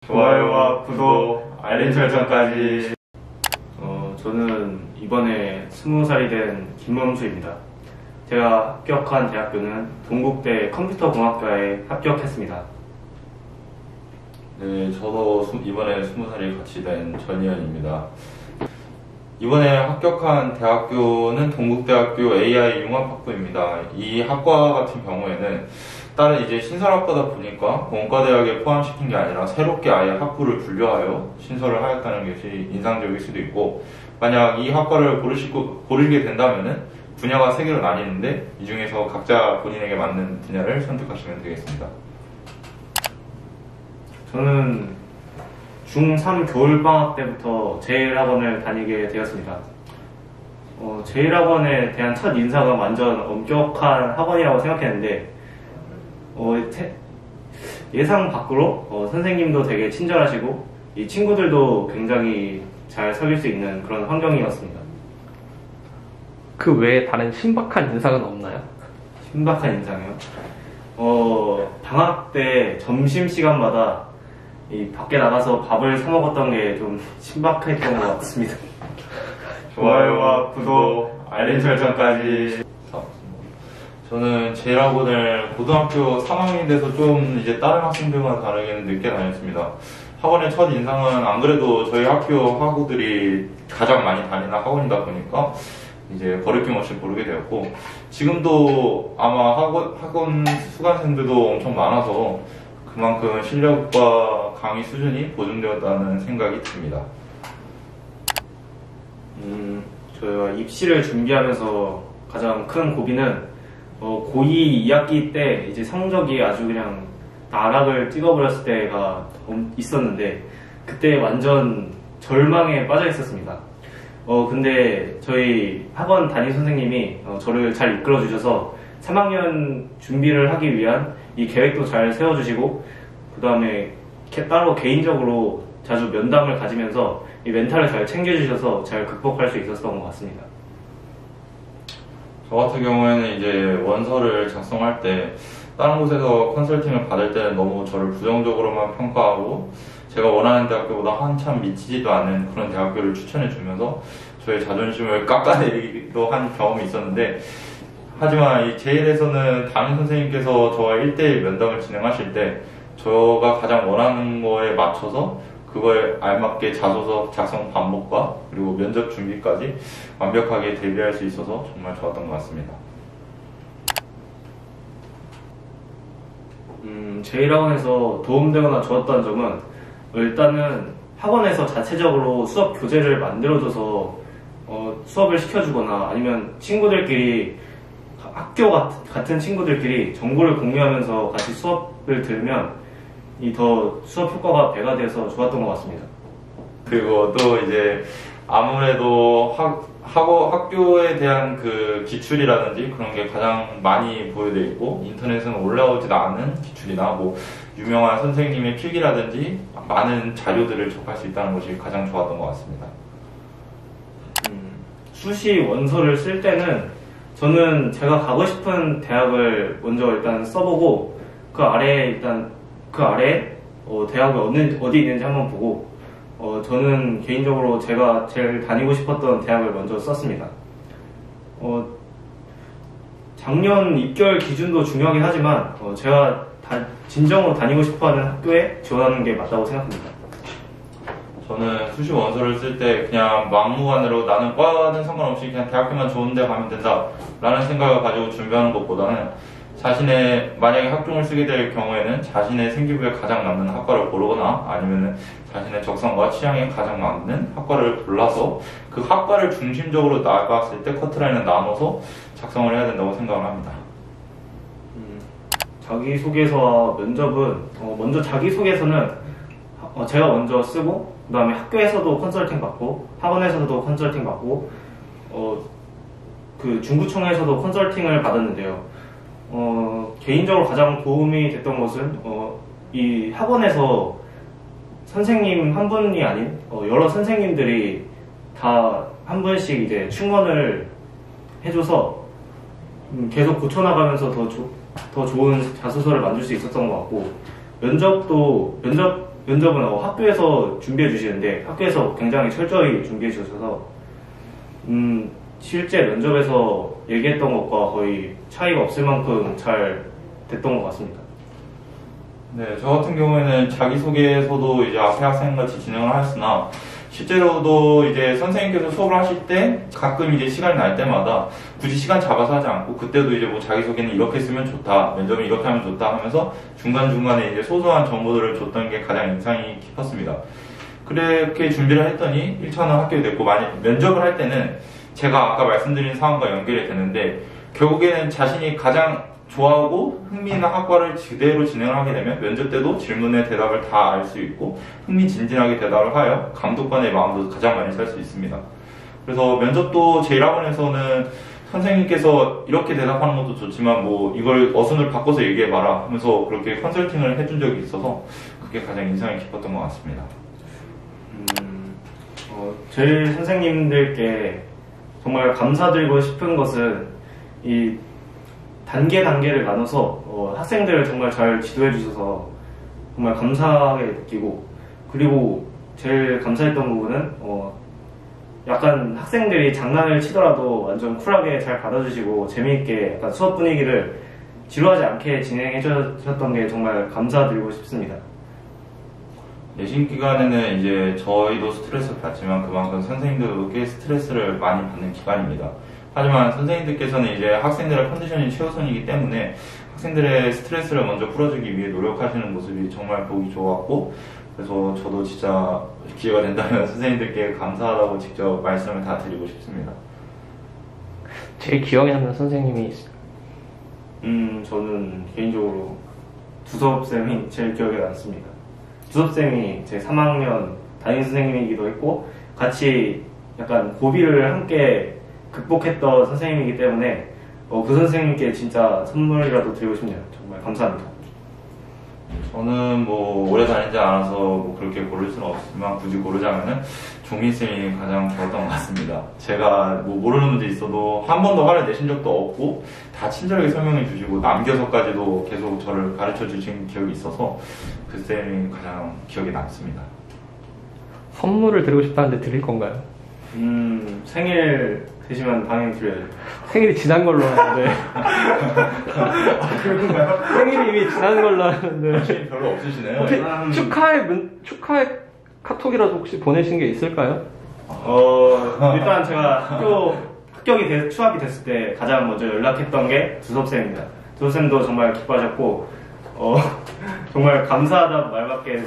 좋아요와 구독, 알림 설정까지. 저는 이번에 20살이 된 김범수입니다. 제가 합격한 대학교는 동국대 컴퓨터공학과에 합격했습니다. 네, 저도 이번에 20살이 같이 된 전희현입니다. 이번에 합격한 대학교는 동국대학교 AI 융합학부입니다. 이 학과 같은 경우에는 다른 이제 신설학과다 보니까 공과대학에 포함시킨 게 아니라 새롭게 아예 학부를 분류하여 신설을 하였다는 것이 인상적일 수도 있고, 만약 이 학과를 고르시게 된다면은 분야가 3개로 나뉘는데 이 중에서 각자 본인에게 맞는 분야를 선택하시면 되겠습니다. 저는 중3 겨울방학 때부터 제일학원을 다니게 되었습니다. 제일학원에 대한 첫 인사가 완전 엄격한 학원이라고 생각했는데 예상 밖으로 선생님도 되게 친절하시고 이 친구들도 굉장히 잘 사귈 수 있는 그런 환경이었습니다. 그 외에 다른 신박한 인상은 없나요? 신박한 인상이요? 방학 때 점심시간마다 이 밖에 나가서 밥을 사 먹었던 게 좀 신박했던 것 같습니다. 좋아요와 구독, 알림 설정까지. 저는 제일학원을 고등학교 3학년이 돼서 좀 이제 다른 학생들과 다르게는 늦게 다녔습니다. 학원의 첫 인상은 안 그래도 저희 학교 학우들이 가장 많이 다니는 학원이다 보니까 이제 거리낌 없이 고르게 되었고, 지금도 아마 학원 수강생들도 엄청 많아서 그만큼 실력과 강의 수준이 보증되었다는 생각이 듭니다. 저희가 입시를 준비하면서 가장 큰 고비는 고2 2학기 때 이제 성적이 아주 그냥 나락을 찍어버렸을 때가 있었는데, 그때 완전 절망에 빠져 있었습니다. 근데 저희 학원 담임 선생님이 저를 잘 이끌어 주셔서 3학년 준비를 하기 위한 이 계획도 잘 세워주시고, 그 다음에 따로 개인적으로 자주 면담을 가지면서 이 멘탈을 잘 챙겨주셔서 잘 극복할 수 있었던 것 같습니다. 저 같은 경우에는 이제 원서를 작성할 때 다른 곳에서 컨설팅을 받을 때는 너무 저를 부정적으로만 평가하고 제가 원하는 대학교보다 한참 미치지도 않은 그런 대학교를 추천해 주면서 저의 자존심을 깎아내리기도 한 경험이 있었는데, 하지만 이 제일에서는 담임 선생님께서 저와 1대1 면담을 진행하실 때 저가 가장 원하는 거에 맞춰서 그거에 알맞게 자소서 작성 방법과 그리고 면접 준비까지 완벽하게 대비할 수 있어서 정말 좋았던 것 같습니다. 제일학원에서 도움되거나 좋았던 점은 일단은 학원에서 자체적으로 수업 교재를 만들어줘서 수업을 시켜주거나 아니면 친구들끼리 학교 같은 친구들끼리 정보를 공유하면서 같이 수업을 들으면 더 수업 효과가 배가 돼서 좋았던 것 같습니다. 그리고 또 이제 아무래도 학교에 대한 그 기출이라든지 그런 게 가장 많이 보여져 있고, 인터넷은 올라오지도 않은 기출이나 뭐 유명한 선생님의 필기라든지 많은 자료들을 접할 수 있다는 것이 가장 좋았던 것 같습니다. 수시 원서를 쓸 때는 저는 제가 가고 싶은 대학을 먼저 일단 써보고 그 아래에 대학이 어디 있는지 한번 보고 저는 개인적으로 제가 제일 다니고 싶었던 대학을 먼저 썼습니다. 작년 입결 기준도 중요하긴 하지만 제가 진정으로 다니고 싶어하는 학교에 지원하는 게 맞다고 생각합니다. 저는 수시 원서를 쓸 때 그냥 막무가내로 나는 과는 상관없이 그냥 대학교만 좋은 데 가면 된다 라는 생각을 가지고 준비하는 것보다는 만약에 학종을 쓰게 될 경우에는 자신의 생기부에 가장 맞는 학과를 고르거나 아니면 자신의 적성과 취향에 가장 맞는 학과를 골라서 그 학과를 중심적으로 나갔을 때 커트라인을 나눠서 작성을 해야 된다고 생각을 합니다. 자기소개서와 면접은 먼저 자기소개서는 제가 먼저 쓰고, 그 다음에 학교에서도 컨설팅 받고 학원에서도 컨설팅 받고 그 중구청에서도 컨설팅을 받았는데요. 개인적으로 가장 도움이 됐던 것은 이 학원에서 선생님 한 분이 아닌 여러 선생님들이 다 한 분씩 이제 충원을 해줘서 계속 고쳐나가면서 더 좋은 자소서를 만들 수 있었던 것 같고, 면접 면접은 학교에서 준비해 주시는데 학교에서 굉장히 철저히 준비해 주셔서 실제 면접에서 얘기했던 것과 거의 차이가 없을 만큼 잘 됐던 것 같습니다. 네, 저 같은 경우에는 자기소개에서도 이제 앞에 학생같이 진행을 했으나 실제로도 이제 선생님께서 수업을 하실 때 가끔 이제 시간이 날 때마다 굳이 시간 잡아서 하지 않고 그때도 이제 뭐 자기소개는 이렇게 쓰면 좋다, 면접은 이렇게 하면 좋다 하면서 중간중간에 이제 소소한 정보들을 줬던 게 가장 인상이 깊었습니다. 그렇게 준비를 했더니 1차는 합격됐고 면접을 할 때는 제가 아까 말씀드린 상황과 연결이 되는데 결국에는 자신이 가장 좋아하고 흥미 있는 학과를 그대로 진행을 하게 되면 면접 때도 질문에 대답을 다 알 수 있고 흥미진진하게 대답을 하여 감독관의 마음도 가장 많이 살 수 있습니다. 그래서 면접도 제1학원에서는 선생님께서 이렇게 대답하는 것도 좋지만 뭐 이걸 어순을 바꿔서 얘기해봐라 하면서 그렇게 컨설팅을 해준 적이 있어서 그게 가장 인상이 깊었던 것 같습니다. 저희 선생님들께 정말 감사드리고 싶은 것은 이 단계를 나눠서 학생들을 정말 잘 지도해 주셔서 정말 감사하게 느끼고, 그리고 제일 감사했던 부분은 약간 학생들이 장난을 치더라도 완전 쿨하게 잘 받아주시고 재미있게 약간 수업 분위기를 지루하지 않게 진행해 주셨던 게 정말 감사드리고 싶습니다. 내신 기간에는 이제 저희도 스트레스를 받지만 그만큼 선생님들도 꽤 스트레스를 많이 받는 기간입니다. 하지만 선생님들께서는 이제 학생들의 컨디션이 최우선이기 때문에 학생들의 스트레스를 먼저 풀어주기 위해 노력하시는 모습이 정말 보기 좋았고, 그래서 저도 진짜 기회가 된다면 선생님들께 감사하다고 직접 말씀을 다 드리고 싶습니다. 제일 기억에 남는 선생님이 있어요? 저는 개인적으로 두섭쌤이 제일 기억에 남습니다. 두섭쌤이 제 3학년 담임 선생님이기도 했고 같이 약간 고비를 함께 극복했던 선생님이기 때문에 그 선생님께 진짜 선물이라도 드리고 싶네요. 정말 감사합니다. 저는 뭐 오래 다니지 않아서 뭐 그렇게 고를 수는 없지만 굳이 고르자면은 종민쌤이 가장 좋았던 것 같습니다. 제가 뭐 모르는 문제 있어도 한 번도 화를 내신 적도 없고 다 친절하게 설명해 주시고 남겨서까지도 계속 저를 가르쳐 주신 기억이 있어서 그 쌤이 가장 기억에 남습니다. 선물을 드리고 싶다는데 드릴 건가요? 생일 되시면 당연히 드려야죠. 생일이 지난 걸로 아는데. 그런가요? 생일이 이미 지난 걸로 아는데. 사실 별로 없으시네요. 혹시 축하의 카톡이라도 혹시 보내신 게 있을까요? 일단 제가 추합이 됐을 때 가장 먼저 연락했던 게 두섭쌤입니다. 두섭쌤도 정말 기뻐하셨고, 정말 감사하다고 말밖에.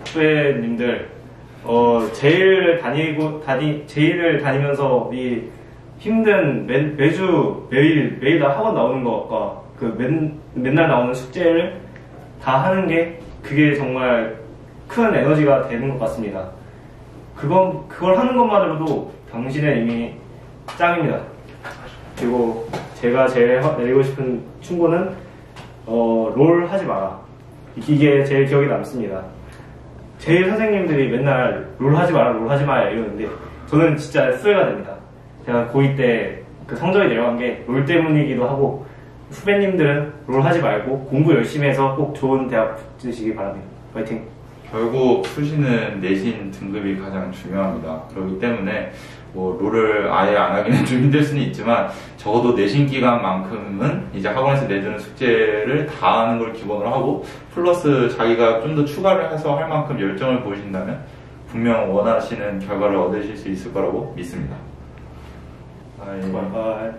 후배님들, 제일을 다니면서 이 힘든 매일 다 학원 나오는 것과 맨날 나오는 숙제를 다 하는 게 그게 정말 큰 에너지가 되는 것 같습니다. 그걸 하는 것만으로도 당신은 이미 짱입니다. 그리고 제가 제일 내리고 싶은 충고는 롤 하지 마라. 이게 제일 기억에 남습니다. 제일 선생님들이 맨날 롤 하지 마라 이러는데 저는 진짜 후회가 됩니다. 제가 고2 때 그 성적이 내려간 게 롤 때문이기도 하고, 후배님들은 롤 하지 말고 공부 열심히 해서 꼭 좋은 대학 붙으시기 바랍니다. 화이팅! 결국 수시는 내신 등급이 가장 중요합니다. 그렇기 때문에 뭐 롤을 아예 안 하기는 좀 힘들 수는 있지만 적어도 내신 기간만큼은 이제 학원에서 내주는 숙제를 다 하는 걸 기본으로 하고 플러스 자기가 좀 더 추가를 해서 할 만큼 열정을 보이신다면 분명 원하시는 결과를 얻으실 수 있을 거라고 믿습니다. 바이바이.